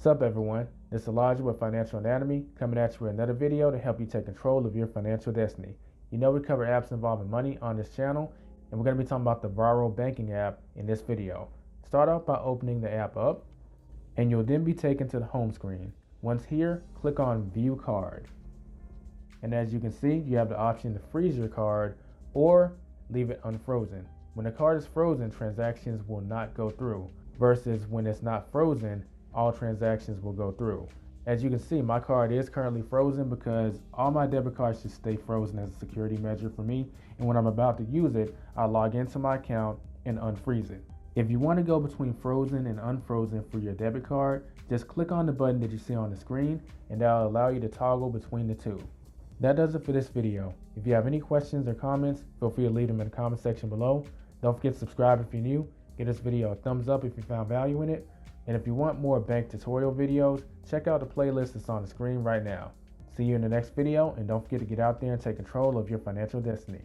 What's up, everyone? This is Elijah with Financial Anatomy, coming at you with another video to help you take control of your financial destiny. You know we cover apps involving money on this channel, and we're going to be talking about the Varo Banking app in this video. Start off by opening the app up, and you'll then be taken to the home screen. Once here, click on View Card. And as you can see, you have the option to freeze your card or leave it unfrozen. When the card is frozen, transactions will not go through, versus when it's not frozen, all transactions will go through. As you can see, my card is currently frozen because all my debit cards should stay frozen as a security measure for me, and when I'm about to use it, I log into my account and unfreeze it. If you want to go between frozen and unfrozen for your debit card, just click on the button that you see on the screen, and that'll allow you to toggle between the two. That does it for this video. If you have any questions or comments, feel free to leave them in the comment section below. Don't forget to subscribe if you're new. Give this video a thumbs up if you found value in it. And if you want more bank tutorial videos, check out the playlist that's on the screen right now. See you in the next video, and don't forget to get out there and take control of your financial destiny.